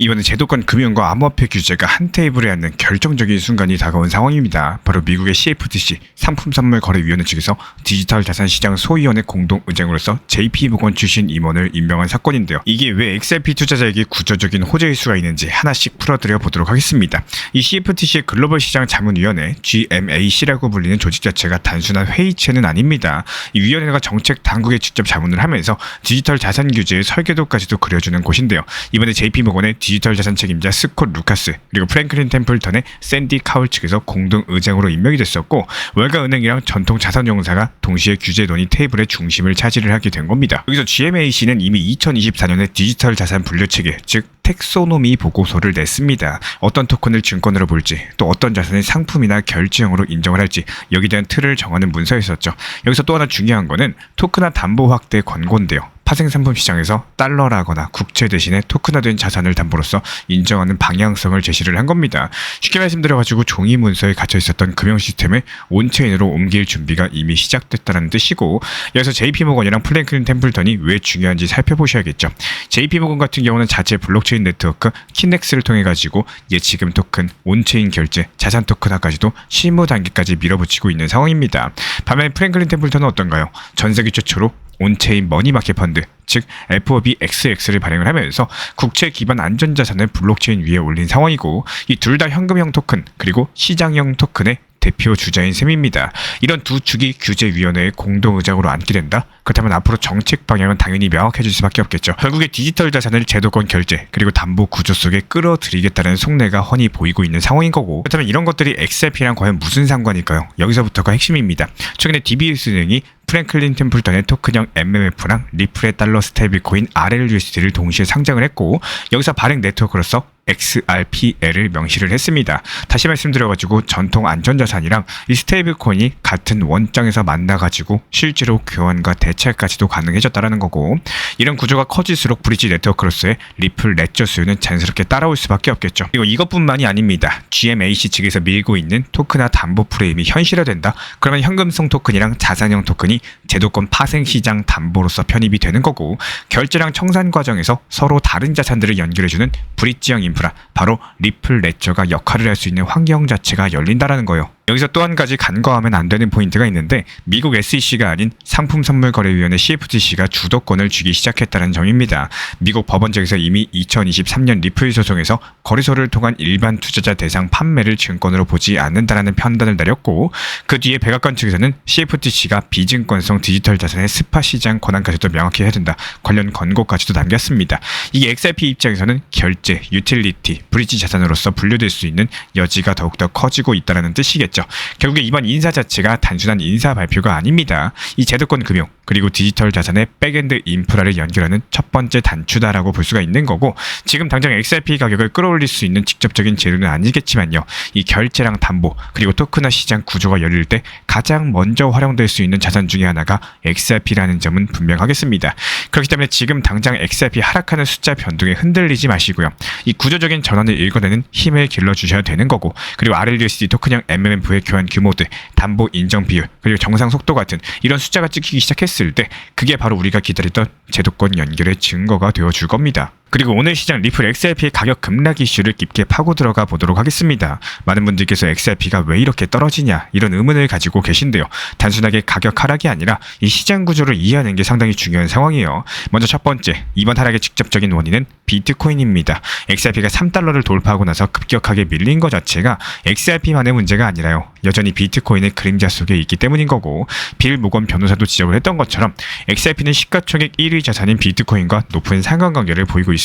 이번에 제도권 금융과 암호화폐 규제가 한 테이블에 앉는 결정적인 순간이 다가온 상황입니다. 바로 미국의 CFTC 상품선물거래위원회 측에서 디지털 자산 시장 소위원회 공동 의장으로서 JP모건 출신 임원을 임명한 사건인데요. 이게 왜 XRP 투자자에게 구조적인 호재일 수가 있는지 하나씩 풀어드려 보도록 하겠습니다. 이 CFTC의 글로벌 시장 자문위원회 GMAC라고 불리는 조직 자체가 단순한 회의체는 아닙니다. 이 위원회가 정책 당국에 직접 자문을 하면서 디지털 자산 규제의 설계도까지도 그려주는 곳인데요. 이번에 JP모건의 디지털 자산 책임자 스콧 루카스 그리고 프랭클린 템플턴의 샌디 카울 측에서 공동 의장으로 임명이 됐었고, 월가은행이랑 전통 자산운용사가 동시에 규제 논의 테이블의 중심을 차지를 하게 된 겁니다. 여기서 GMAC는 이미 2024년에 디지털 자산 분류 체계, 즉 텍소노미 보고서를 냈습니다. 어떤 토큰을 증권으로 볼지, 또 어떤 자산을 상품이나 결제형으로 인정을 할지 여기에 대한 틀을 정하는 문서였었죠. 여기서 또 하나 중요한 거는 토큰화 담보 확대 권고인데요. 파생상품 시장에서 달러라거나 국채 대신에 토큰화된 자산을 담보로서 인정하는 방향성을 제시를 한 겁니다. 쉽게 말씀드려가지고 종이 문서에 갇혀 있었던 금융 시스템을 온체인으로 옮길 준비가 이미 시작됐다는 뜻이고, 여기서 JP모건이랑 프랭클린 템플턴이 왜 중요한지 살펴보셔야겠죠. JP모건 같은 경우는 자체 블록체인 네트워크 키넥스를 통해 가지고 예치금 토큰, 온체인 결제, 자산 토큰화까지도 실무 단계까지 밀어붙이고 있는 상황입니다. 반면 프랭클린 템플턴은 어떤가요? 전 세계 최초로 온체인 머니마켓 펀드, 즉 FOBXX를 발행을 하면서 국채 기반 안전자산을 블록체인 위에 올린 상황이고, 이 둘 다 현금형 토큰 그리고 시장형 토큰의 대표 주자인 셈입니다. 이런 두 축이 규제위원회의 공동의장으로 앉게 된다? 그렇다면 앞으로 정책 방향은 당연히 명확해질 수밖에 없겠죠. 결국에 디지털 자산을 제도권 결제 그리고 담보 구조 속에 끌어들이겠다는 속내가 훤히 보이고 있는 상황인 거고, 그렇다면 이런 것들이 XRP랑 과연 무슨 상관일까요? 여기서부터가 핵심입니다. 최근에 DBS은행이 프랭클린 템플턴의 토큰형 MMF랑 리플의 달러 스테이블코인 RLUSD를 동시에 상장을 했고, 여기서 발행 네트워크로서 XRPL을 명시를 했습니다. 다시 말씀드려가지고 전통 안전자산이랑 이 스테이블코인이 같은 원장에서 만나가지고 실제로 교환과 대체까지도 가능해졌다는 거고, 이런 구조가 커질수록 브리지 네트워크로서의 리플 레저 수요는 자연스럽게 따라올 수밖에 없겠죠. 그리고 이것뿐만이 아닙니다. GMAC 측에서 밀고 있는 토큰화 담보 프레임이 현실화된다? 그러면 현금성 토큰이랑 자산형 토큰이 제도권 파생시장 담보로서 편입이 되는 거고, 결제랑 청산 과정에서 서로 다른 자산들을 연결해주는 브릿지형 인프라, 바로 리플 레저가 역할을 할 수 있는 환경 자체가 열린다라는 거예요. 여기서 또 한 가지 간과하면 안 되는 포인트가 있는데, 미국 SEC가 아닌 상품선물거래위원회 CFTC가 주도권을 쥐기 시작했다는 점입니다. 미국 법원적에서 이미 2023년 리플 소송에서 거래소를 통한 일반 투자자 대상 판매를 증권으로 보지 않는다라는 판단을 내렸고, 그 뒤에 백악관 측에서는 CFTC가 비증권성 디지털 자산의 스팟 시장 권한까지도 명확히 해야 된다, 관련 권고까지도 남겼습니다. 이게 XRP 입장에서는 결제, 유틸리티, 브리지 자산으로서 분류될 수 있는 여지가 더욱더 커지고 있다는 뜻이겠죠. 결국에 이번 인사 자체가 단순한 인사 발표가 아닙니다. 이 제도권 금융 그리고 디지털 자산의 백엔드 인프라를 연결하는 첫 번째 단추다라고 볼 수가 있는 거고, 지금 당장 XRP 가격을 끌어올릴 수 있는 직접적인 재료는 아니겠지만요, 이 결제랑 담보 그리고 토큰화 시장 구조가 열릴 때 가장 먼저 활용될 수 있는 자산 중에 하나가 XRP라는 점은 분명하겠습니다. 그렇기 때문에 지금 당장 XRP 하락하는 숫자 변동에 흔들리지 마시고요, 이 구조적인 전환을 읽어내는 힘을 길러주셔야 되는 거고, 그리고 RLUSD 토큰형 MMF의 교환 규모들, 담보 인정 비율, 그리고 정상 속도 같은 이런 숫자가 찍히기 시작했을 때 그게 바로 우리가 기다리던 제도권 연결의 증거가 되어줄 겁니다. 그리고 오늘 시장 리플 XRP의 가격 급락 이슈를 깊게 파고 들어가 보도록 하겠습니다. 많은 분들께서 XRP가 왜 이렇게 떨어지냐 이런 의문을 가지고 계신데요. 단순하게 가격 하락이 아니라 이 시장 구조를 이해하는 게 상당히 중요한 상황이에요. 먼저 첫 번째, 이번 하락의 직접적인 원인은 비트코인입니다. XRP가 3달러를 돌파하고 나서 급격하게 밀린 것 자체가 XRP만의 문제가 아니라요, 여전히 비트코인의 그림자 속에 있기 때문인 거고, 빌 모건 변호사도 지적을 했던 것처럼 XRP는 시가총액 1위 자산인 비트코인과 높은 상관관계를 보이고 있습니다.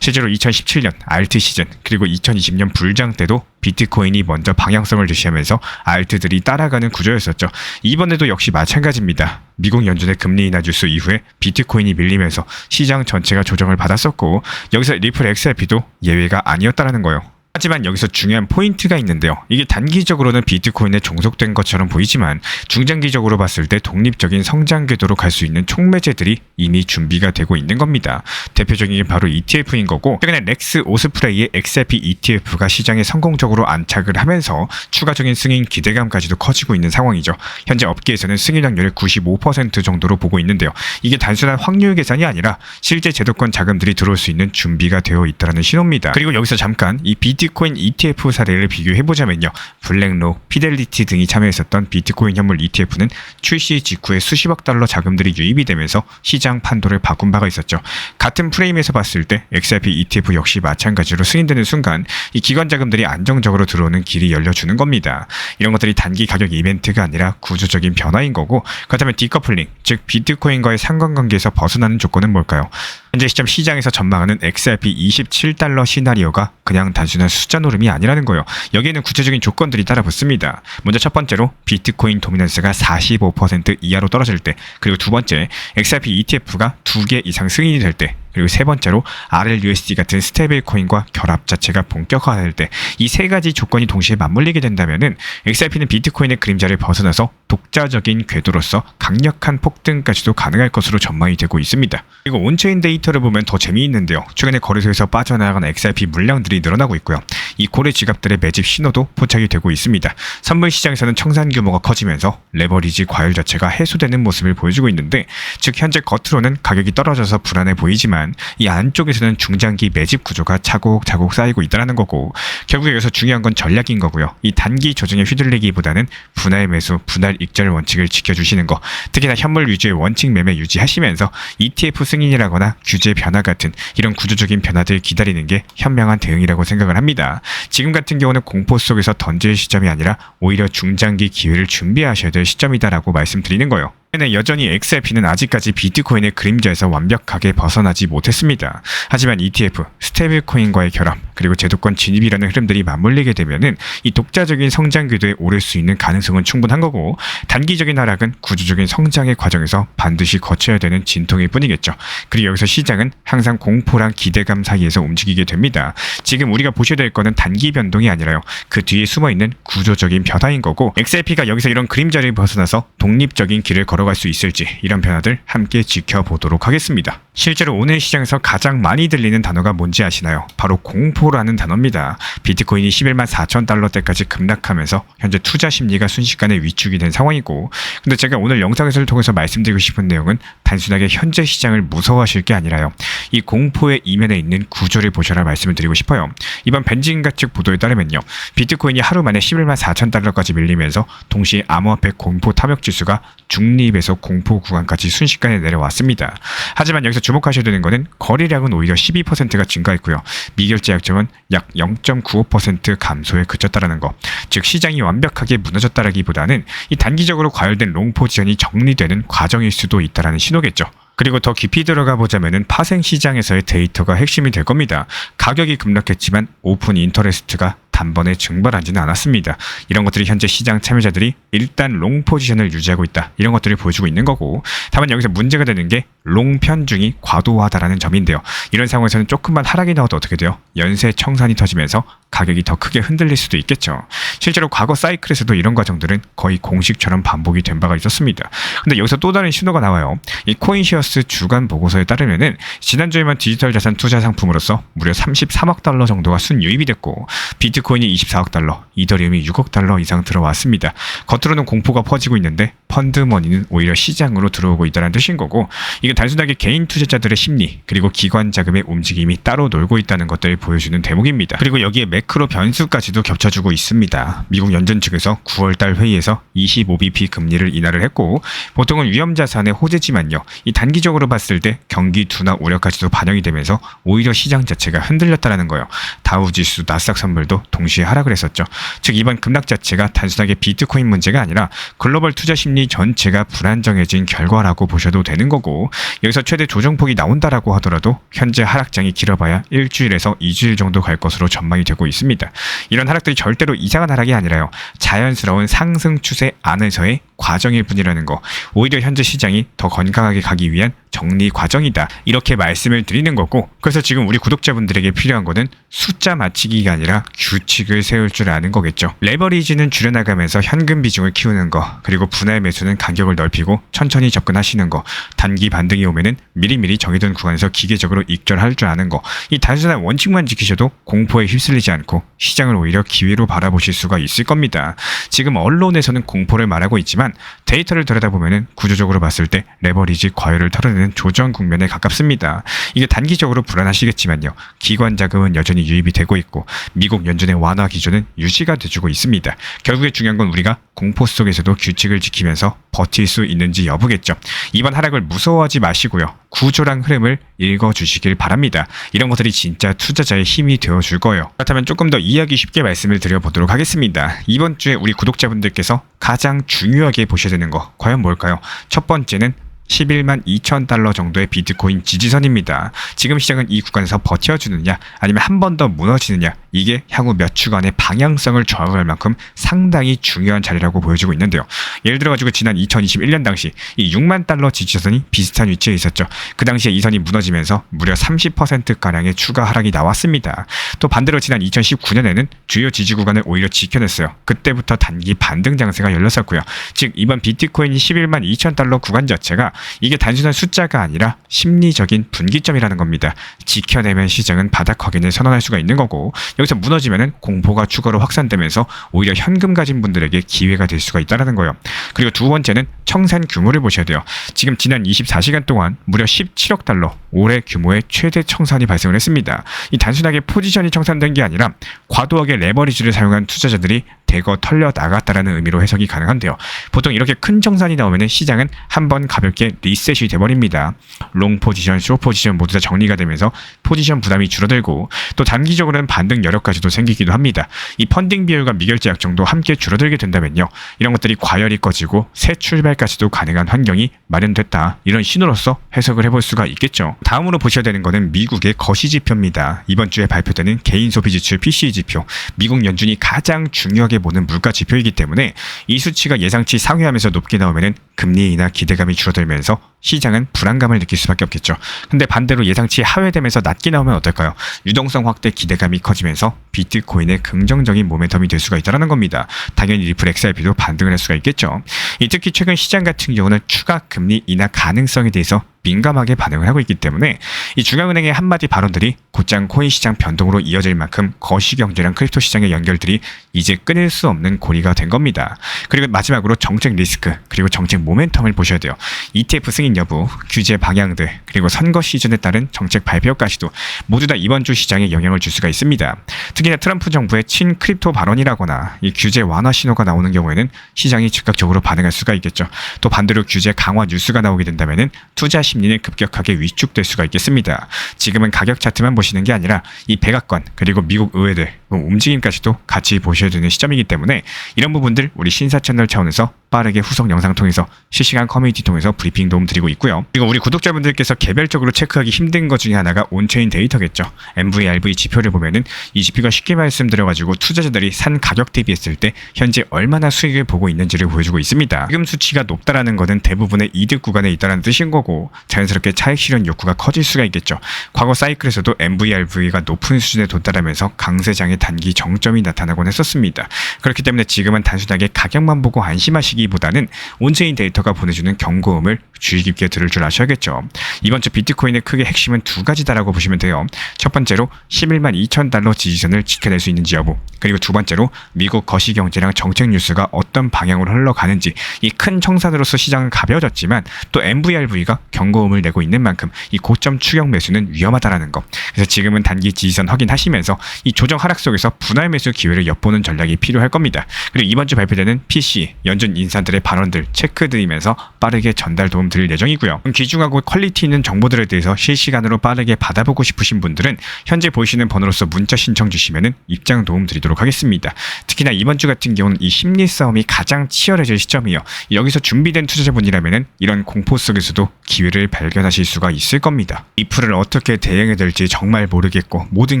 실제로 2017년 알트 시즌 그리고 2020년 불장 때도 비트코인이 먼저 방향성을 제시하면서 알트들이 따라가는 구조였었죠. 이번에도 역시 마찬가지입니다. 미국 연준의 금리 인하 뉴스 이후에 비트코인이 밀리면서 시장 전체가 조정을 받았었고, 여기서 리플 XRP도 예외가 아니었다라는 거예요. 하지만 여기서 중요한 포인트가 있는데요. 이게 단기적으로는 비트코인에 종속된 것처럼 보이지만 중장기적으로 봤을 때 독립적인 성장 궤도로 갈 수 있는 촉매제들이 이미 준비가 되고 있는 겁니다. 대표적인 게 바로 ETF인 거고, 최근에 렉스 오스프레이의 XRP ETF가 시장에 성공적으로 안착을 하면서 추가적인 승인 기대감까지도 커지고 있는 상황이죠. 현재 업계에서는 승인 확률을 95% 정도로 보고 있는데요. 이게 단순한 확률 계산이 아니라 실제 제도권 자금들이 들어올 수 있는 준비가 되어 있다는 신호입니다. 그리고 여기서 잠깐 이 비트코인 ETF 사례를 비교해보자면요. 블랙록, 피델리티 등이 참여했었던 비트코인 현물 ETF는 출시 직후에 수십억 달러 자금들이 유입이 되면서 시장 판도를 바꾼 바가 있었죠. 같은 프레임에서 봤을 때 XRP ETF 역시 마찬가지로 승인되는 순간 이 기관 자금들이 안정적으로 들어오는 길이 열려주는 겁니다. 이런 것들이 단기 가격 이벤트가 아니라 구조적인 변화인 거고, 그렇다면 디커플링, 즉 비트코인과의 상관관계에서 벗어나는 조건은 뭘까요? 현재 시점 시장에서 전망하는 XRP 27달러 시나리오가 그냥 단순한 숫자 노름이 아니라는 거예요. 여기에는 구체적인 조건들이 따라 붙습니다. 먼저 첫 번째로 비트코인 도미넌스가 45% 이하로 떨어질 때, 그리고 두 번째 XRP ETF가 2개 이상 승인이 될 때, 그리고 세 번째로 RLUSD 같은 스테이블 코인과 결합 자체가 본격화될 때, 이 세 가지 조건이 동시에 맞물리게 된다면은 XRP는 비트코인의 그림자를 벗어나서 독자적인 궤도로서 강력한 폭등까지도 가능할 것으로 전망이 되고 있습니다. 그리고 온체인 데이터를 보면 더 재미있는데요. 최근에 거래소에서 빠져나간 XRP 물량들이 늘어나고 있고요. 이 고래 지갑들의 매집 신호도 포착이 되고 있습니다. 선물 시장에서는 청산 규모가 커지면서 레버리지 과열 자체가 해소되는 모습을 보여주고 있는데, 즉 현재 겉으로는 가격이 떨어져서 불안해 보이지만 이 안쪽에서는 중장기 매집 구조가 차곡차곡 쌓이고 있다는 거고, 결국 여기서 중요한 건 전략인 거고요. 이 단기 조정에 휘둘리기보다는 분할 매수, 분할 익절 원칙을 지켜주시는 거, 특히나 현물 위주의 원칙 매매 유지하시면서 ETF 승인이라거나 규제 변화 같은 이런 구조적인 변화들 기다리는 게 현명한 대응이라고 생각을 합니다. 지금 같은 경우는 공포 속에서 던질 시점이 아니라 오히려 중장기 기회를 준비하셔야 될 시점이다라고 말씀드리는 거예요. 여전히 XRP는 아직까지 비트코인의 그림자에서 완벽하게 벗어나지 못했습니다. 하지만 ETF, 스테이블 코인과의 결합, 그리고 제도권 진입이라는 흐름들이 맞물리게 되면은 이 독자적인 성장 궤도에 오를 수 있는 가능성은 충분한 거고, 단기적인 하락은 구조적인 성장의 과정에서 반드시 거쳐야 되는 진통일 뿐이겠죠. 그리고 여기서 시장은 항상 공포랑 기대감 사이에서 움직이게 됩니다. 지금 우리가 보셔야 될 거는 단기 변동이 아니라요, 그 뒤에 숨어있는 구조적인 변화인 거고, XRP가 여기서 이런 그림자를 벗어나서 독립적인 길을 걸어갈 수 있을지, 이런 변화들 함께 지켜보도록 하겠습니다. 실제로 오늘 시장에서 가장 많이 들리는 단어가 뭔지 아시나요? 바로 공포라는 단어입니다. 비트코인이 11만 4천 달러대까지 급락하면서 현재 투자 심리가 순식간에 위축이 된 상황이고, 근데 제가 오늘 영상에서 통해서 말씀드리고 싶은 내용은 단순하게 현재 시장을 무서워하실 게 아니라요, 이 공포의 이면에 있는 구조를 보셔라 말씀을 드리고 싶어요. 이번 벤진가 측 보도에 따르면요, 비트코인이 하루 만에 11만 4천 달러까지 밀리면서 동시에 암호화폐 공포 탐욕 지수가 중립에서 공포 구간까지 순식간에 내려왔습니다. 하지만 여기서 주목하셔야 되는 것은 거래량은 오히려 12%가 증가했고요. 미결제 약정은 약 0.95% 감소에 그쳤다라는 것. 즉 시장이 완벽하게 무너졌다라기보다는 이 단기적으로 과열된 롱 포지션이 정리되는 과정일 수도 있다라는 신호겠죠. 그리고 더 깊이 들어가 보자면은 파생 시장에서의 데이터가 핵심이 될 겁니다. 가격이 급락했지만 오픈 인터레스트가 단번에 증발하지는 않았습니다. 이런 것들이 현재 시장 참여자들이 일단 롱 포지션을 유지하고 있다, 이런 것들을 보여주고 있는 거고, 다만 여기서 문제가 되는 게 롱 편중이 과도하다라는 점인데요. 이런 상황에서는 조금만 하락이 나와도 어떻게 돼요? 연쇄 청산이 터지면서 가격이 더 크게 흔들릴 수도 있겠죠. 실제로 과거 사이클에서도 이런 과정들은 거의 공식처럼 반복이 된 바가 있었습니다. 근데 여기서 또 다른 신호가 나와요. 이 코인시어스 주간 보고서에 따르면은 지난주에만 디지털 자산 투자 상품으로서 무려 33억 달러 정도가 순유입이 됐고, 비트코인이 24억 달러, 이더리움이 6억 달러 이상 들어왔습니다. 겉으로는 공포가 퍼지고 있는데 펀드머니는 오히려 시장으로 들어오고 있다는 뜻인 거고, 이건 단순하게 개인 투자자들의 심리, 그리고 기관 자금의 움직임이 따로 놀고 있다는 것들을 보여주는 대목입니다. 그리고 여기에 매크로 변수까지도 겹쳐주고 있습니다. 미국 연준 측에서 9월달 회의에서 25bp 금리를 인하를 했고, 보통은 위험자산의 호재지만요, 이 단기적으로 봤을 때 경기 둔화 우려까지도 반영이 되면서 오히려 시장 자체가 흔들렸다는 거예요. 다우지수, 나스닥 선물도 동시에 하락을 했었죠. 즉 이번 급락 자체가 단순하게 비트코인 문제가 아니라 글로벌 투자 심리 전체가 불안정해진 결과라고 보셔도 되는 거고, 여기서 최대 조정폭이 나온다라고 하더라도 현재 하락장이 길어봐야 일주일에서 2주일 정도 갈 것으로 전망이 되고 있습니다. 이런 하락들이 절대로 이상한 하락이 아니라요. 자연스러운 상승 추세 안에서의 과정일 뿐이라는 거. 오히려 현재 시장이 더 건강하게 가기 위한 정리 과정이다. 이렇게 말씀을 드리는 거고, 그래서 지금 우리 구독자분들에게 필요한 거는 숫자 맞추기가 아니라 규칙을 세울 줄 아는 거겠죠. 레버리지는 줄여나가면서 현금 비중을 키우는 거, 그리고 분할 매수는 간격을 넓히고 천천히 접근하시는 거, 단기 반등이 오면은 미리미리 정해둔 구간에서 기계적으로 익절할 줄 아는 거, 이 단순한 원칙만 지키셔도 공포에 휩쓸리지 않고 시장을 오히려 기회로 바라보실 수가 있을 겁니다. 지금 언론에서는 공포를 말하고 있지만 데이터를 들여다보면은 구조적으로 봤을 때 레버리지 과열을 털어내는 조정 국면에 가깝습니다. 이게 단기적으로 불안하시겠지만요. 기관 자금은 여전히 유입이 되고 있고 미국 연준의 완화 기조는 유지가 돼주고 있습니다. 결국에 중요한 건 우리가 공포 속에서도 규칙을 지키면서 버틸 수 있는지 여부겠죠. 이번 하락을 무서워하지 마시고요. 구조랑 흐름을 읽어주시길 바랍니다. 이런 것들이 진짜 투자자의 힘이 되어줄 거예요. 그렇다면 조금 더 이해하기 쉽게 말씀을 드려보도록 하겠습니다. 이번 주에 우리 구독자분들께서 가장 중요하게 보셔야 되는 거 과연 뭘까요? 첫 번째는 11만 2천 달러 정도의 비트코인 지지선입니다. 지금 시장은 이 구간에서 버텨주느냐 아니면 한 번 더 무너지느냐, 이게 향후 몇 주간의 방향성을 좌우할 만큼 상당히 중요한 자리라고 보여지고 있는데요. 예를 들어가지고 지난 2021년 당시 이 6만 달러 지지선이 비슷한 위치에 있었죠. 그 당시에 이 선이 무너지면서 무려 30%가량의 추가 하락이 나왔습니다. 또 반대로 지난 2019년에는 주요 지지 구간을 오히려 지켜냈어요. 그때부터 단기 반등 장세가 열렸었고요. 즉 이번 비트코인이 11만 2천 달러 구간 자체가 이게 단순한 숫자가 아니라 심리적인 분기점이라는 겁니다. 지켜내면 시장은 바닥 확인을 선언할 수가 있는 거고, 여기서 무너지면은 공포가 추가로 확산되면서 오히려 현금 가진 분들에게 기회가 될 수가 있다는 거예요. 그리고 두 번째는 청산 규모를 보셔야 돼요. 지금 지난 24시간 동안 무려 17억 달러, 올해 규모의 최대 청산이 발생을 했습니다. 이 단순하게 포지션이 청산된 게 아니라 과도하게 레버리지를 사용한 투자자들이 대거 털려 나갔다라는 의미로 해석이 가능한데요. 보통 이렇게 큰 청산이 나오면 시장은 한번 가볍게 리셋이 돼버립니다. 롱 포지션, 숏 포지션 모두 다 정리가 되면서 포지션 부담이 줄어들고, 또 단기적으로는 반등 여력까지도 생기기도 합니다. 이 펀딩 비율과 미결제 약정도 함께 줄어들게 된다면요, 이런 것들이 과열이 꺼지고 새 출발까지도 가능한 환경이 마련됐다, 이런 신호로서 해석을 해볼 수가 있겠죠. 다음으로 보셔야 되는 것은 미국의 거시지표입니다. 이번 주에 발표되는 개인 소비 지출 PCE 지표, 미국 연준이 가장 중요하게 보는 물가 지표이기 때문에 이 수치가 예상치 상회하면서 높게 나오면은 금리 인하 기대감이 줄어들면서 시장은 불안감을 느낄 수밖에 없겠죠. 근데 반대로 예상치 하회되면서 낮게 나오면 어떨까요? 유동성 확대 기대감이 커지면서 비트코인의 긍정적인 모멘텀이 될 수가 있다는 겁니다. 당연히 리플 XRP도 반등을 할 수가 있겠죠. 특히 최근 시장 같은 경우는 추가 금리 인하 가능성에 대해서 민감하게 반응을 하고 있기 때문에 이 중앙은행의 한마디 발언들이 곧장 코인 시장 변동으로 이어질 만큼 거시경제랑 크립토 시장의 연결들이 이제 끊을 수 없는 고리가 된 겁니다. 그리고 마지막으로 정책 리스크, 그리고 정책 모멘텀을 보셔야 돼요. ETF 승인 여부, 규제 방향들, 그리고 선거 시즌에 따른 정책 발표까지도 모두 다 이번 주 시장에 영향을 줄 수가 있습니다. 특히나 트럼프 정부의 친 크립토 발언이라거나 이 규제 완화 신호가 나오는 경우에는 시장이 즉각적으로 반응할 수가 있겠죠. 또 반대로 규제 강화 뉴스가 나오게 된다면은 투자 심리는 급격하게 위축될 수가 있겠습니다. 지금은 가격 차트만 보시는 게 아니라 이 백악관 그리고 미국 의회들 움직임까지도 같이 보셔야 되는 시점이기 때문에 이런 부분들 우리 신사 채널 차원에서 빠르게 후속 영상 통해서 실시간 커뮤니티 통해서 브리핑 도움 드리고 있고요. 그리고 우리 구독자분들께서 개별적으로 체크하기 힘든 것 중에 하나가 온체인 데이터겠죠. MVRV 지표를 보면은 이 지표가 쉽게 말씀드려가지고 투자자들이 산 가격 대비했을 때 현재 얼마나 수익을 보고 있는지를 보여주고 있습니다. 지금 수치가 높다라는 것은 대부분의 이득 구간에 있다는 뜻인 거고, 자연스럽게 차익 실현 욕구가 커질 수가 있겠죠. 과거 사이클에서도 MVRV가 높은 수준에 도달하면서 강세장의 단기 정점이 나타나곤 했었습니다. 그렇기 때문에 지금은 단순하게 가격만 보고 안심하시기보다는 온체인 데이터가 보내주는 경고음을 주의 깊게 들을 줄 아셔야겠죠. 이번 주 비트코인의 크게 핵심은 두 가지다라고 보시면 돼요. 첫 번째로 11만 2천 달러 지지선을 지켜낼 수 있는지 여부, 그리고 두 번째로 미국 거시경제랑 정책 뉴스가 어떤 방향으로 흘러가는지. 이 큰 청산으로서 시장은 가벼워졌지만 또 MVRV가 경고음을 내고 있는 만큼 이 고점 추격 매수는 위험하다라는 거. 그래서 지금은 단기 지지선 확인하시면서 이 조정 하락 속에서 분할 매수 기회를 엿보는 전략이 필요할 겁니다. 그리고 이번 주 발표되는 PC, 연준 인사들의 발언들 체크드리면서 빠르게 전달 도움 드릴 예정이고요. 귀중하고 퀄리티 있는 정보들에 대해서 실시간으로 빠르게 받아보고 싶으신 분들은 현재 보이시는 번호로서 문자 신청 주시면은 입장 도움 드리도록 하겠습니다. 특히나 이번 주 같은 경우는 이 심리 싸움이 가장 치열해질 시점이요. 여기서 준비된 투자자분이라면은 이런 공포 속에서도 기회를 발견하실 수가 있을 겁니다. 리플을 어떻게 대응해야 될지 정말 모르겠고 모든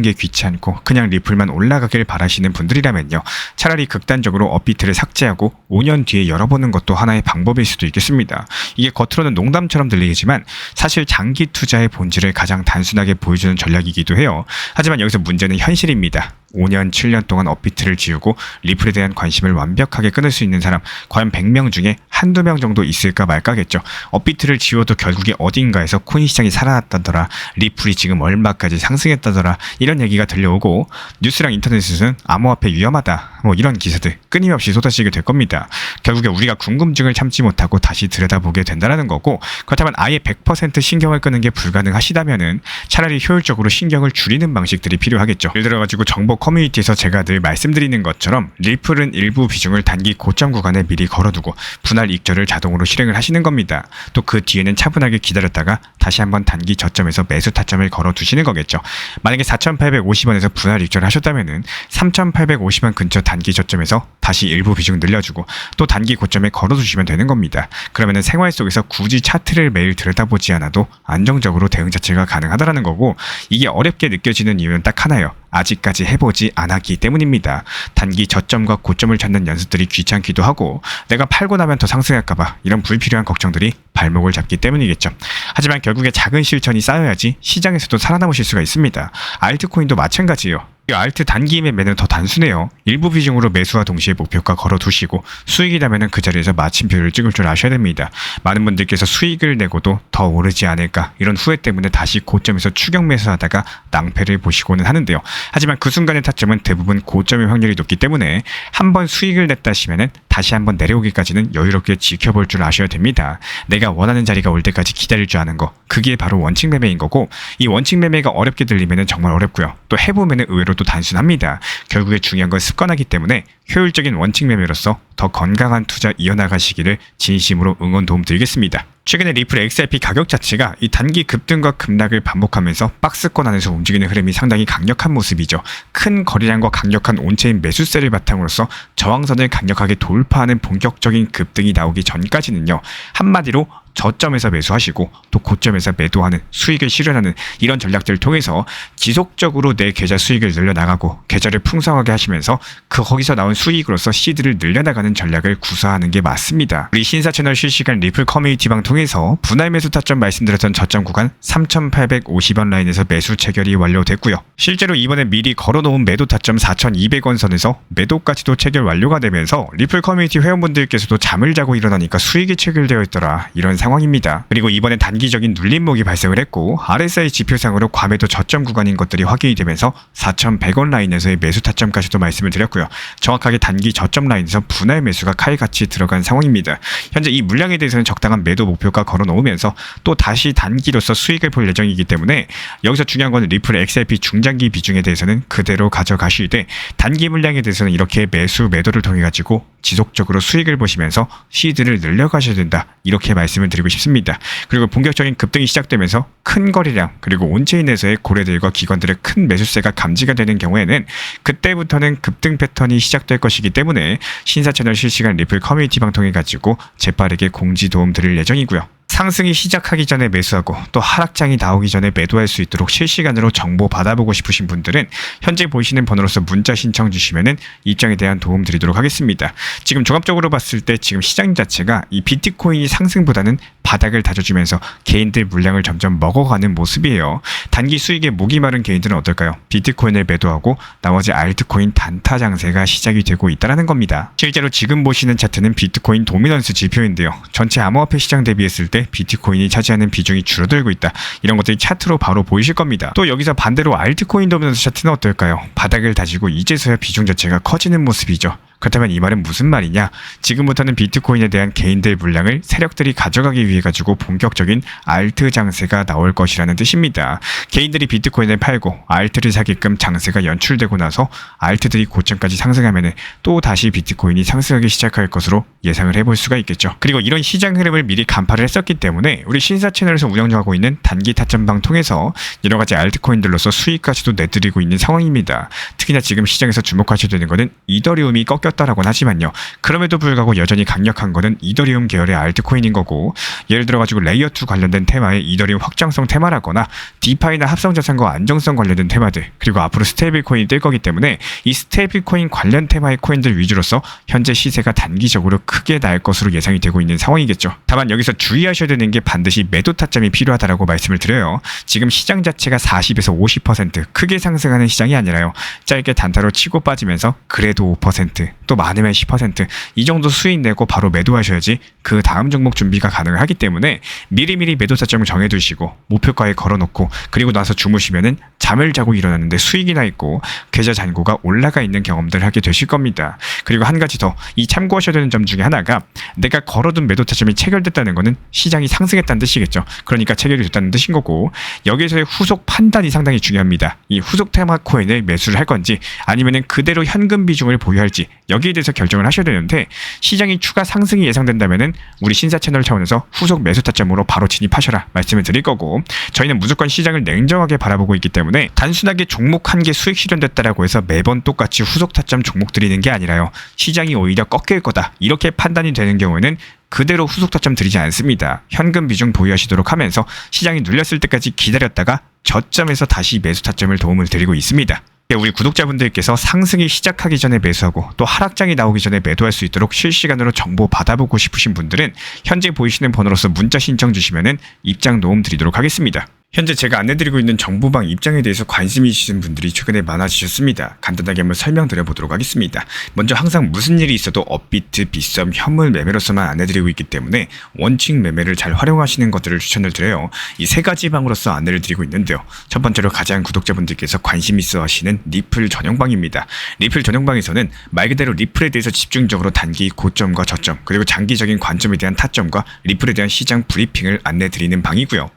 게 귀찮고 그냥 리플만 올라가길 바라시는 분들이라면요, 차라리 극단적으로 업비트를 삭제하고 5년 뒤에 열어보는 것도 하나의 방법일 수도 있겠습니다. 이게 겉으로는 농담처럼 들리겠지만 사실 장기 투자의 본질을 가장 단순하게 보여주는 전략이기도 해요. 하지만 여기서 문제는 현실입니다. 5년, 7년 동안 업비트를 지우고 리플에 대한 관심을 완벽하게 끊을 수 있는 사람 과연 100명 중에 한두 명 정도 있을까 말까겠죠. 업비트를 지워도 결국에 어딘가에서 코인 시장이 살아났다더라, 리플이 지금 얼마까지 상승했다더라, 이런 얘기가 들려오고 뉴스랑 인터넷에서는 암호화폐 위험하다, 뭐 이런 기사들 끊임없이 쏟아지게 될 겁니다. 결국에 우리가 궁금증을 참지 못하고 다시 들여다보게 된다는 거고, 그렇다면 아예 100% 신경을 끄는 게 불가능하시다면은 차라리 효율적으로 신경을 줄이는 방식들이 필요하겠죠. 예를 들어가지고 정보 커뮤니티에서 제가 늘 말씀드리는 것처럼 리플은 일부 비중을 단기 고점 구간에 미리 걸어두고 분할 익절을 자동으로 실행을 하시는 겁니다. 또 그 뒤에는 차분하게 기다렸다가 다시 한번 단기 저점에서 매수 타점을 걸어두시는 거겠죠. 만약에 4,850원에서 분할 익절을 하셨다면은 3,850원 근처 단기 저점에서 다시 일부 비중 늘려주고 또 단기 고점에 걸어두시면 되는 겁니다. 그러면은 생활 속에서 굳이 차트를 매일 들여다보지 않아도 안정적으로 대응 자체가 가능하다라는 거고, 이게 어렵게 느껴지는 이유는 딱 하나예요. 아직까지 해보지 않았기 때문입니다. 단기 저점과 고점을 찾는 연습들이 귀찮기도 하고 내가 팔고 나면 더 상승할까봐 이런 불필요한 걱정들이 발목을 잡기 때문이겠죠. 하지만 결국에 작은 실천이 쌓여야지 시장에서도 살아남으실 수가 있습니다. 알트코인도 마찬가지예요. 알트 단기 매매는 더 단순해요. 일부 비중으로 매수와 동시에 목표가 걸어두시고 수익이 나면 그 자리에서 마침표를 찍을 줄 아셔야 됩니다. 많은 분들께서 수익을 내고도 더 오르지 않을까 이런 후회 때문에 다시 고점에서 추격 매수하다가 낭패를 보시고는 하는데요. 하지만 그 순간의 타점은 대부분 고점의 확률이 높기 때문에 한번 수익을 냈다 시면은 다시 한번 내려오기까지는 여유롭게 지켜볼 줄 아셔야 됩니다. 내가 원하는 자리가 올 때까지 기다릴 줄 아는 거, 그게 바로 원칙 매매인 거고, 이 원칙 매매가 어렵게 들리면 정말 어렵고요. 또 해보면 의외로 또 단순합니다. 결국에 중요한 건 습관하기 때문에 효율적인 원칙 매매로서 더 건강한 투자 이어나가시기를 진심으로 응원 도움 드리겠습니다. 최근에 리플 XRP 가격 자체가 이 단기 급등과 급락을 반복하면서 박스권 안에서 움직이는 흐름이 상당히 강력한 모습이죠. 큰 거래량과 강력한 온체인 매수세를 바탕으로서 저항선을 강력하게 돌파하는 본격적인 급등이 나오기 전까지는요, 한마디로 저점에서 매수하시고 또 고점에서 매도하는, 수익을 실현하는 이런 전략들을 통해서 지속적으로 내 계좌 수익을 늘려나가고 계좌를 풍성하게 하시면서 거기서 나온 수익으로서 시드를 늘려나가는 전략을 구사하는 게 맞습니다. 우리 신사 채널 실시간 리플 커뮤니티 방 통해서 분할 매수 타점 말씀드렸던 저점 구간 3,850원 라인에서 매수 체결이 완료됐고요. 실제로 이번에 미리 걸어놓은 매도 타점 4,200원 선에서 매도까지도 체결 완료가 되면서 리플 커뮤니티 회원분들께서도 잠을 자고 일어나니까 수익이 체결되어 있더라, 이런 상황입니다. 그리고 이번에 단기적인 눌림목이 발생을 했고 RSI 지표상으로 과매도 저점 구간인 것들이 확인이 되면서 4,100원 라인에서의 매수 타점까지도 말씀을 드렸고요. 정확하게 단기 저점 라인에서 분할 매수가 칼같이 들어간 상황입니다. 현재 이 물량에 대해서는 적당한 매도 목표가 걸어놓으면서 또 다시 단기로서 수익을 볼 예정이기 때문에 여기서 중요한 건 리플 XRP 중장기 비중에 대해서는 그대로 가져가실 때 단기 물량에 대해서는 이렇게 매수 매도를 통해 가지고 지속적으로 수익을 보시면서 시드를 늘려가셔야 된다, 이렇게 말씀을 드리고 싶습니다. 그리고 본격적인 급등이 시작되면서 큰 거래량 그리고 온체인에서의 고래들과 기관들의 큰 매수세가 감지가 되는 경우에는 그때부터는 급등 패턴이 시작될 것이기 때문에 신사 채널 실시간 리플 커뮤니티 방통해 가지고 재빠르게 공지 도움 드릴 예정이고요. 상승이 시작하기 전에 매수하고 또 하락장이 나오기 전에 매도할 수 있도록 실시간으로 정보 받아보고 싶으신 분들은 현재 보이시는 번호로서 문자 신청 주시면은 입장에 대한 도움 드리도록 하겠습니다. 지금 종합적으로 봤을 때 지금 시장 자체가 이 비트코인이 상승보다는 바닥을 다져주면서 개인들 물량을 점점 먹어가는 모습이에요. 단기 수익에 목이 마른 개인들은 어떨까요? 비트코인을 매도하고 나머지 알트코인 단타 장세가 시작이 되고 있다는 겁니다. 실제로 지금 보시는 차트는 비트코인 도미넌스 지표인데요. 전체 암호화폐 시장 대비했을 때 비트코인이 차지하는 비중이 줄어들고 있다, 이런 것들이 차트로 바로 보이실 겁니다. 또 여기서 반대로 알트코인 도미넌스 차트는 어떨까요? 바닥을 다지고 이제서야 비중 자체가 커지는 모습이죠. 그렇다면 이 말은 무슨 말이냐? 지금부터는 비트코인에 대한 개인들 물량을 세력들이 가져가기 위해 가지고 본격적인 알트 장세가 나올 것이라는 뜻입니다. 개인들이 비트코인을 팔고 알트를 사게끔 장세가 연출되고 나서 알트들이 고점까지 상승하면 또 다시 비트코인이 상승하기 시작할 것으로 예상을 해볼 수가 있겠죠. 그리고 이런 시장 흐름을 미리 간파를 했었기 때문에 우리 신사 채널에서 운영하고 있는 단기 타점방 통해서 여러 가지 알트코인들로서 수익까지도 내드리고 있는 상황입니다. 특히나 지금 시장에서 주목하셔야 되는 것은 이더리움이 꺾였 꺾였다라고는 하지만요. 그럼에도 불구하고 여전히 강력한 거는 이더리움 계열의 알트코인인 거고, 예를 들어가지고 레이어2 관련된 테마의 이더리움 확장성 테마라거나 디파이나 합성자산과 안정성 관련된 테마들, 그리고 앞으로 스테이블 코인이 뜰 거기 때문에 이 스테이블 코인 관련 테마의 코인들 위주로서 현재 시세가 단기적으로 크게 날 것으로 예상이 되고 있는 상황이겠죠. 다만 여기서 주의하셔야 되는 게 반드시 매도 타점이 필요하다라고 말씀을 드려요. 지금 시장 자체가 40에서 50% 크게 상승하는 시장이 아니라요. 짧게 단타로 치고 빠지면서 그래도 5%, 또 많으면 10%이 정도 수익 내고 바로 매도하셔야지 그 다음 종목 준비가 가능하기 때문에 미리미리 매도 타점을 정해두시고 목표가에 걸어놓고 그리고 나서 주무시면은 잠을 자고 일어났는데 수익이 나 있고 계좌 잔고가 올라가 있는 경험들을 하게 되실 겁니다. 그리고 한 가지 더 이 참고하셔야 되는 점 중에 하나가, 내가 걸어둔 매도 타점이 체결됐다는 거는 시장이 상승했다는 뜻이겠죠. 그러니까 체결이 됐다는 뜻인 거고, 여기에서의 후속 판단이 상당히 중요합니다. 이 후속 테마 코인을 매수를 할 건지 아니면은 그대로 현금 비중을 보유할지 여기에 대해서 결정을 하셔야 되는데, 시장이 추가 상승이 예상된다면은 우리 신사 채널 차원에서 후속 매수 타점으로 바로 진입하셔라 말씀을 드릴 거고, 저희는 무조건 시장을 냉정하게 바라보고 있기 때문에 단순하게 종목 한 개 수익 실현됐다라고 해서 매번 똑같이 후속 타점 종목 드리는 게 아니라요. 시장이 오히려 꺾일 거다 이렇게 판단이 되는 경우에는 그대로 후속 타점 드리지 않습니다. 현금 비중 보유하시도록 하면서 시장이 눌렸을 때까지 기다렸다가 저점에서 다시 매수 타점을 도움을 드리고 있습니다. 우리 구독자분들께서 상승이 시작하기 전에 매수하고 또 하락장이 나오기 전에 매도할 수 있도록 실시간으로 정보 받아보고 싶으신 분들은 현재 보이시는 번호로서 문자 신청 주시면은 입장 도움 드리도록 하겠습니다. 현재 제가 안내드리고 있는 정보방 입장에 대해서 관심이 있으신 분들이 최근에 많아지셨습니다. 간단하게 한번 설명드려보도록 하겠습니다. 먼저 항상 무슨 일이 있어도 업비트, 빗썸, 현물 매매로서만 안내드리고 있기 때문에 원칙 매매를 잘 활용하시는 것들을 추천을 드려요. 이 세 가지 방으로서 안내를 드리고 있는데요. 첫 번째로 가장 구독자분들께서 관심 있어 하시는 리플 전용방입니다. 리플 전용방에서는 말 그대로 리플에 대해서 집중적으로 단기 고점과 저점, 그리고 장기적인 관점에 대한 타점과 리플에 대한 시장 브리핑을 안내드리는 방이고요.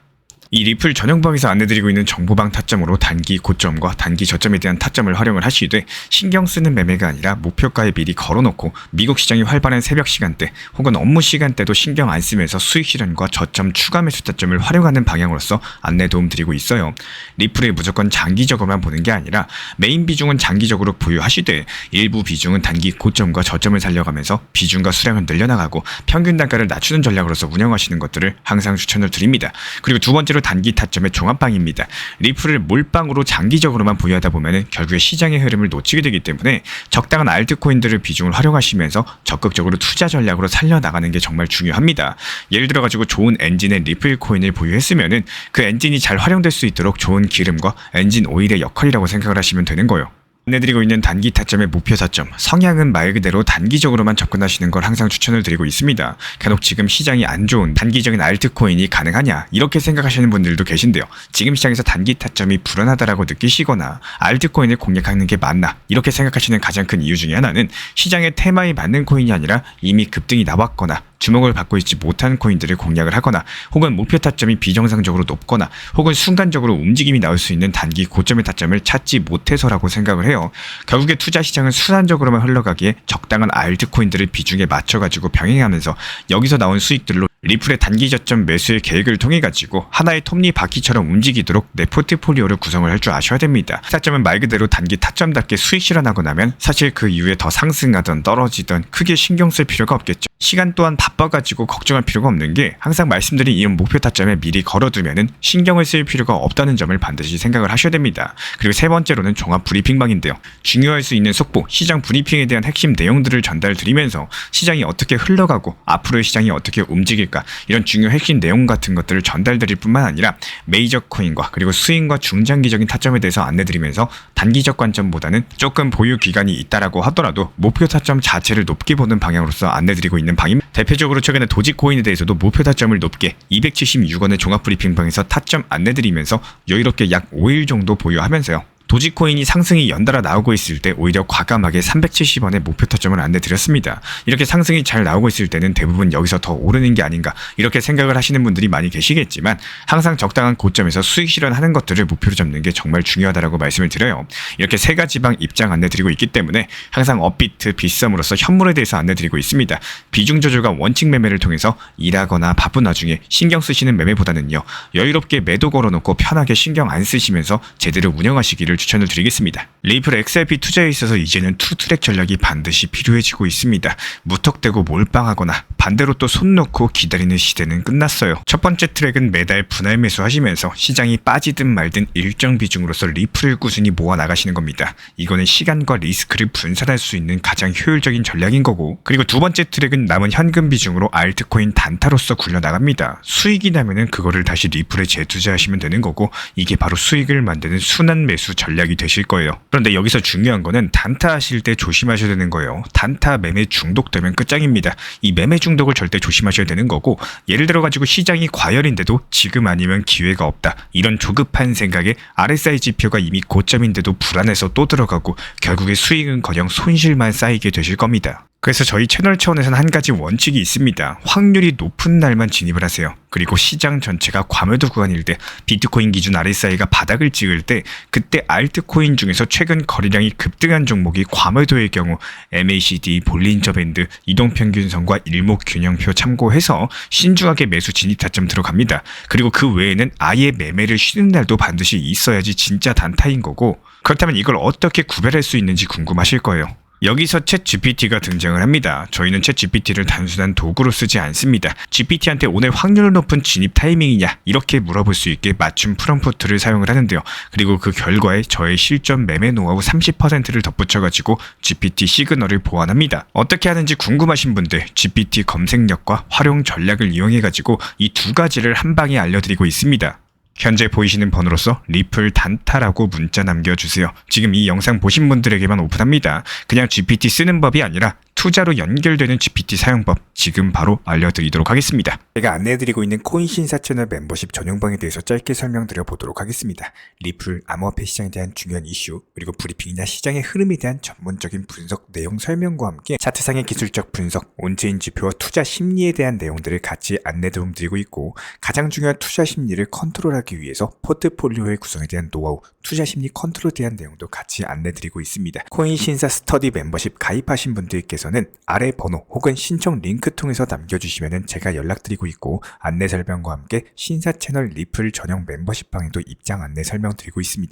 이 리플 전용방에서 안내드리고 있는 정보방 타점으로 단기 고점과 단기 저점에 대한 타점을 활용을 하시되, 신경 쓰는 매매가 아니라 목표가에 미리 걸어놓고 미국 시장이 활발한 새벽 시간대 혹은 업무 시간대도 신경 안 쓰면서 수익 실현과 저점 추가 매수 타점을 활용하는 방향으로서 안내 도움 드리고 있어요. 리플에 무조건 장기적으로만 보는 게 아니라 메인 비중은 장기적으로 보유하시되 일부 비중은 단기 고점과 저점을 살려가면서 비중과 수량을 늘려나가고 평균 단가를 낮추는 전략으로서 운영하시는 것들을 항상 추천을 드립니다. 그리고 두 번째로 단기 타점의 종합방입니다. 리플을 몰빵으로 장기적으로만 보유하다 보면 결국에 시장의 흐름을 놓치게 되기 때문에 적당한 알트코인들을 비중을 활용하시면서 적극적으로 투자 전략으로 살려나가는 게 정말 중요합니다. 예를 들어가지고 좋은 엔진의 리플 코인을 보유했으면은 그 엔진이 잘 활용될 수 있도록 좋은 기름과 엔진 오일의 역할이라고 생각을 하시면 되는 거예요. 안내드리고 있는 단기 타점의 목표 타점, 성향은 말 그대로 단기적으로만 접근하시는 걸 항상 추천을 드리고 있습니다. 간혹 지금 시장이 안 좋은 단기적인 알트코인이 가능하냐 이렇게 생각하시는 분들도 계신데요. 지금 시장에서 단기 타점이 불안하다라고 느끼시거나 알트코인을 공략하는 게 맞나 이렇게 생각하시는 가장 큰 이유 중에 하나는 시장의 테마에 맞는 코인이 아니라 이미 급등이 나왔거나 주목을 받고 있지 못한 코인들을 공략을 하거나, 혹은 목표 타점이 비정상적으로 높거나, 혹은 순간적으로 움직임이 나올 수 있는 단기 고점의 타점을 찾지 못해서라고 생각을 해요. 결국에 투자 시장은 순환적으로만 흘러가기에 적당한 알트코인들을 비중에 맞춰가지고 병행하면서 여기서 나온 수익들로 리플의 단기 저점 매수의 계획을 통해 가지고 하나의 톱니바퀴처럼 움직이도록 내 포트폴리오를 구성을 할 줄 아셔야 됩니다. 타점은 말 그대로 단기 타점답게 수익 실현하고 나면 사실 그 이후에 더 상승하던 떨어지던 크게 신경 쓸 필요가 없겠죠. 시간 또한 바빠가지고 걱정할 필요가 없는 게, 항상 말씀드린 이 목표 타점에 미리 걸어두면은 신경을 쓸 필요가 없다는 점을 반드시 생각을 하셔야 됩니다. 그리고 세 번째로는 종합 브리핑방인데요. 중요할 수 있는 속보, 시장 브리핑에 대한 핵심 내용들을 전달드리면서 시장이 어떻게 흘러가고 앞으로의 시장이 어떻게 움직일까, 이런 중요 핵심 내용 같은 것들을 전달드릴 뿐만 아니라 메이저 코인과 그리고 스윙과 중장기적인 타점에 대해서 안내드리면서 단기적 관점보다는 조금 보유 기간이 있다라고 하더라도 목표 타점 자체를 높게 보는 방향으로서 안내드리고 있는 방입니다. 대표적으로 최근에 도지코인에 대해서도 목표 타점을 높게 276원의 종합 브리핑방에서 타점 안내드리면서 여유롭게 약 5일 정도 보유하면서요. 도지코인이 상승이 연달아 나오고 있을 때 오히려 과감하게 370원의 목표 타점을 안내드렸습니다. 이렇게 상승이 잘 나오고 있을 때는 대부분 여기서 더 오르는 게 아닌가 이렇게 생각을 하시는 분들이 많이 계시겠지만, 항상 적당한 고점에서 수익 실현하는 것들을 목표로 잡는 게 정말 중요하다고 말씀을 드려요. 이렇게 세 가지 방 입장 안내드리고 있기 때문에 항상 업비트, 빗썸으로서 현물에 대해서 안내드리고 있습니다. 비중 조절과 원칙 매매를 통해서 일하거나 바쁜 와중에 신경 쓰시는 매매보다는요, 여유롭게 매도 걸어놓고 편하게 신경 안 쓰시면서 제대로 운영하시기를 추천을 드리겠습니다. 리플 XRP 투자에 있어서 이제는 투트랙 전략이 반드시 필요해지고 있습니다. 무턱대고 몰빵하거나 반대로 또 손 놓고 기다리는 시대는 끝났어요. 첫 번째 트랙은 매달 분할 매수하시면서 시장이 빠지든 말든 일정 비중으로서 리플을 꾸준히 모아 나가시는 겁니다. 이거는 시간과 리스크를 분산할 수 있는 가장 효율적인 전략인 거고, 그리고 두 번째 트랙은 남은 현금 비중으로 알트코인 단타로서 굴려나갑니다. 수익이 나면은 그거를 다시 리플에 재투자하시면 되는 거고, 이게 바로 수익을 만드는 순환 매수 전략이 되실 거예요. 그런데 여기서 중요한 거는 단타 하실 때 조심하셔야 되는 거예요. 단타 매매 중독되면 끝장입니다. 이 매매 중독을 절대 조심하셔야 되는 거고, 예를 들어 가지고 시장이 과열인데도 지금 아니면 기회가 없다, 이런 조급한 생각에 RSI 지표가 이미 고점인데도 불안해서 또 들어가고 결국에 수익은커녕 손실만 쌓이게 되실 겁니다. 그래서 저희 채널 차원에서는 한 가지 원칙이 있습니다. 확률이 높은 날만 진입을 하세요. 그리고 시장 전체가 과매도 구간일 때, 비트코인 기준 RSI가 바닥을 찍을 때, 그때 알트코인 중에서 최근 거래량이 급등한 종목이 과매도의 경우 MACD, 볼린저 밴드, 이동평균선과 일목균형표 참고해서 신중하게 매수 진입 타점 들어갑니다. 그리고 그 외에는 아예 매매를 쉬는 날도 반드시 있어야지 진짜 단타인 거고, 그렇다면 이걸 어떻게 구별할 수 있는지 궁금하실 거예요. 여기서 챗 GPT가 등장을 합니다. 저희는 챗 GPT를 단순한 도구로 쓰지 않습니다. GPT한테 오늘 확률 높은 진입 타이밍이냐, 이렇게 물어볼 수 있게 맞춤 프롬프트를 사용을 하는데요. 그리고 그 결과에 저의 실전 매매 노하우 30%를 덧붙여가지고 GPT 시그널을 보완합니다. 어떻게 하는지 궁금하신 분들 GPT 검색력과 활용 전략을 이용해가지고 이 두 가지를 한 방에 알려드리고 있습니다. 현재 보이시는 번호로서 리플 단타라고 문자 남겨주세요. 지금 이 영상 보신 분들에게만 오픈합니다. 그냥 GPT 쓰는 법이 아니라 투자로 연결되는 GPT 사용법 지금 바로 알려드리도록 하겠습니다. 제가 안내해드리고 있는 코인 신사 채널 멤버십 전용방에 대해서 짧게 설명드려 보도록 하겠습니다. 리플, 암호화폐 시장에 대한 중요한 이슈, 그리고 브리핑이나 시장의 흐름에 대한 전문적인 분석 내용 설명과 함께 차트상의 기술적 분석, 온체인 지표와 투자 심리에 대한 내용들을 같이 안내 도움 드리고 있고, 가장 중요한 투자 심리를 컨트롤하기 위해서 포트폴리오의 구성에 대한 노하우, 투자 심리 컨트롤에 대한 내용도 같이 안내 드리고 있습니다. 코인 신사 스터디 멤버십 가입하신 분들께서는 아래 번호 혹은 신청 링크 통해서 남겨주시면 제가 연락드리고 있고, 안내 설명과 함께 신사 채널 리플 전용 멤버십 방에도 입장 안내 설명드리고 있습니다.